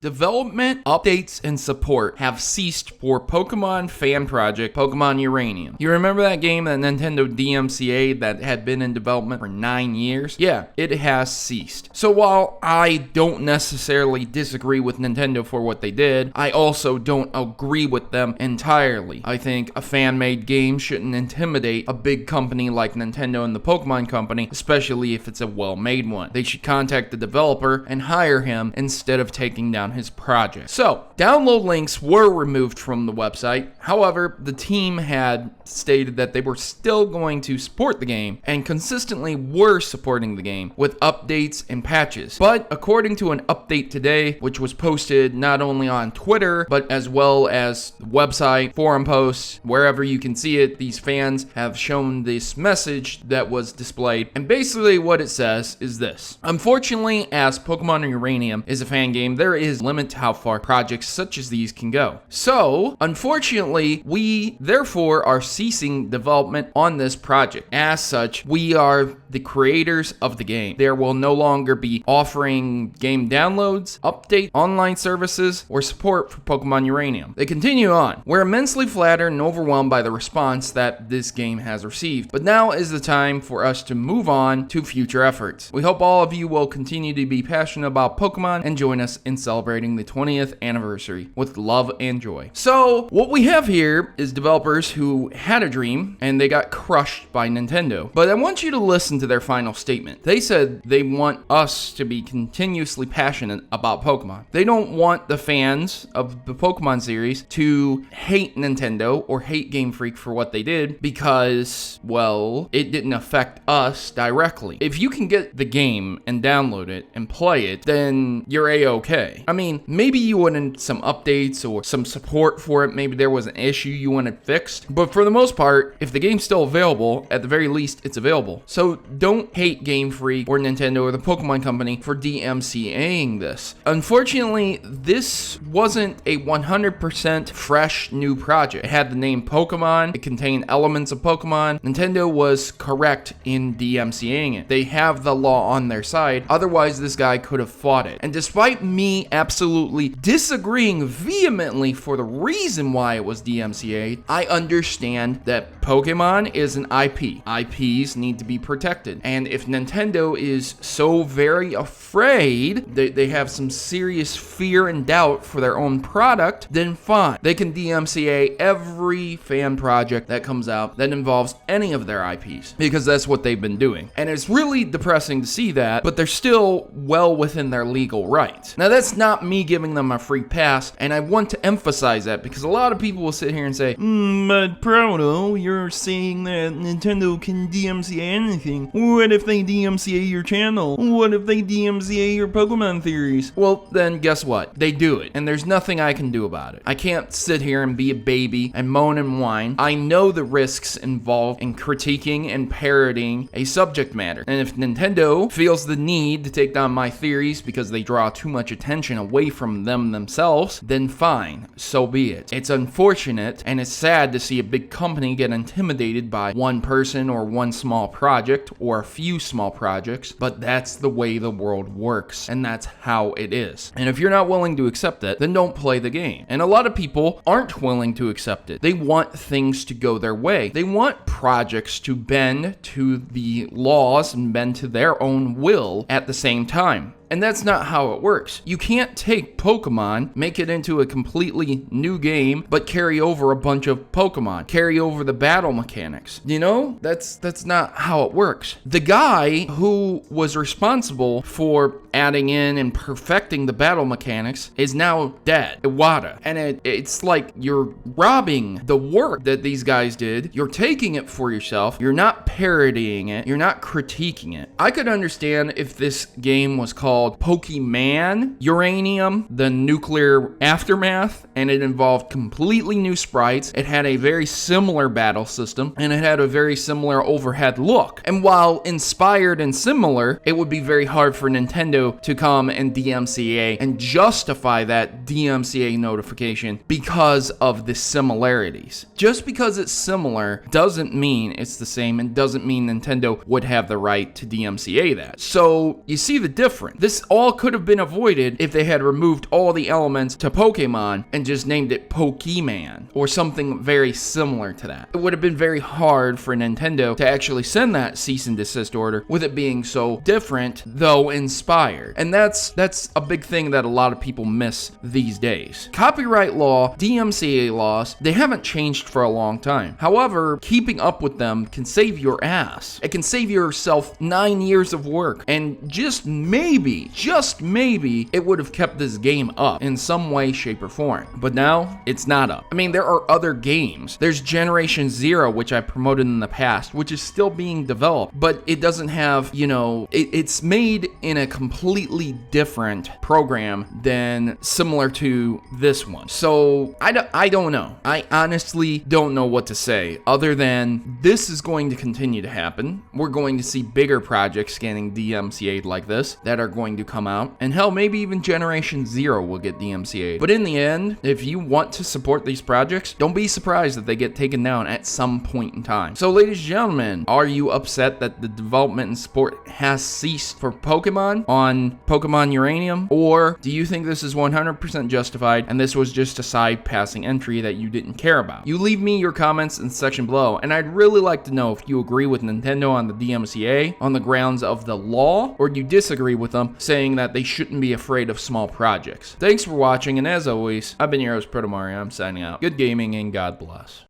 Development, updates, and support have ceased for Pokemon fan project Pokemon Uranium. You remember that game that Nintendo DMCA that had been in development for 9 years? Yeah, it has ceased. So while I don't necessarily disagree with Nintendo for what they did, I also don't agree with them entirely. I think a fan-made game shouldn't intimidate a big company like Nintendo and the Pokemon Company, especially if it's a well-made one. They should contact the developer and hire him instead of taking down his project. So, download links were removed from the website. However, the team had stated that they were still going to support the game and consistently were supporting the game with updates and patches. But according to an update today, which was posted not only on Twitter, but as well as the website, forum posts, wherever you can see it, these fans have shown this message that was displayed. And basically what it says is this. Unfortunately, as Pokemon Uranium is a fan game, there is limit to how far projects such as these can go. So, unfortunately, we therefore are ceasing development on this project. As such, we are the creators of the game. There will no longer be offering game downloads, update, online services, or support for Pokemon Uranium. They continue on. We're immensely flattered and overwhelmed by the response that this game has received, but now is the time for us to move on to future efforts. We hope all of you will continue to be passionate about Pokemon and join us in celebrating the 20th anniversary with love and joy. So, what we have here is developers who had a dream and they got crushed by Nintendo. But I want you to listen to their final statement. They said they want us to be continuously passionate about Pokemon. They don't want the fans of the Pokemon series to hate Nintendo or hate Game Freak for what they did because, well, it didn't affect us directly. If you can get the game and download it and play it, then you're A-okay. I mean, maybe you wanted some updates or some support for it. Maybe there was an issue you wanted fixed. But for the most part, if the game's still available, at the very least, it's available. So don't hate Game Freak or Nintendo or the Pokemon Company for DMCAing this. Unfortunately, this wasn't a 100% fresh new project. It had the name Pokemon. It contained elements of Pokemon. Nintendo was correct in DMCAing it. They have the law on their side. Otherwise, this guy could have fought it. And despite me absolutely disagreeing vehemently for the reason why it was DMCA'd, I understand that Pokemon is an IP. IPs need to be protected. And if Nintendo is so very afraid that they have some serious fear and doubt for their own product, then fine. They can DMCA every fan project that comes out that involves any of their IPs, because that's what they've been doing. And it's really depressing to see that, but they're still well within their legal rights. Now, that's not me giving them a free pass, and I want to emphasize that because a lot of people will sit here and say, but Proto, you're saying that Nintendo can DMCA anything. What if they DMCA your channel? What if they DMCA your Pokemon theories? Well, then guess what? They do it, and there's nothing I can do about it. I can't sit here and be a baby and moan and whine. I know the risks involved in critiquing and parroting a subject matter, and if Nintendo feels the need to take down my theories because they draw too much attention away from them themselves, then fine, so be it. It's unfortunate, and it's sad to see a big company get intimidated by one person or one small project or a few small projects, but that's the way the world works, and that's how it is. And if you're not willing to accept it, then don't play the game. And a lot of people aren't willing to accept it. They want things to go their way. They want projects to bend to the laws and bend to their own will at the same time. And that's not how it works. You can't take Pokemon, make it into a completely new game, but carry over a bunch of Pokemon, carry over the battle mechanics. You know, that's not how it works. The guy who was responsible for adding in and perfecting the battle mechanics is now dead, Iwata. And it's like you're robbing the work that these guys did. You're taking it for yourself. You're not parodying it. You're not critiquing it. I could understand if this game was called Pokemon Uranium, the nuclear aftermath, and it involved completely new sprites. It had a very similar battle system, and it had a very similar overhead look. And while inspired and similar, it would be very hard for Nintendo to come and DMCA and justify that DMCA notification because of the similarities. Just because it's similar doesn't mean it's the same, and doesn't mean Nintendo would have the right to DMCA that. So you see the difference. This all could have been avoided if they they had removed all the elements to Pokemon and just named it Pokemon or something very similar to that. It would have been very hard for Nintendo to actually send that cease and desist order with it being so different, though inspired. And that's a big thing that a lot of people miss these days. Copyright law, DMCA laws, they haven't changed for a long time. However, keeping up with them can save your ass. It can save yourself 9 years of work. And just maybe, it would have kept this game up in some way, shape, or form. But now, it's not up. I mean, there are other games. There's Generation Zero, which I promoted in the past, which is still being developed, but it doesn't have, it's made in a completely different program than similar to this one. So, I don't know. I honestly don't know what to say, other than this is going to continue to happen. We're going to see bigger projects getting DMCA'd like this that are going to come out, and hell, maybe even Generation Zero will get DMCA'd. But in the end, if you want to support these projects, don't be surprised that they get taken down at some point in time. So, ladies and gentlemen, are you upset that the development and support has ceased for Pokemon on Pokemon Uranium? Or do you think this is 100% justified and this was just a side passing entry that you didn't care about? You leave me your comments in the section below, and I'd really like to know if you agree with Nintendo on the DMCA on the grounds of the law, or you disagree with them, saying that they shouldn't be afraid of small projects. Thanks for watching, and as always, I've been your host, Protomario. I'm signing out. Good gaming, and God bless.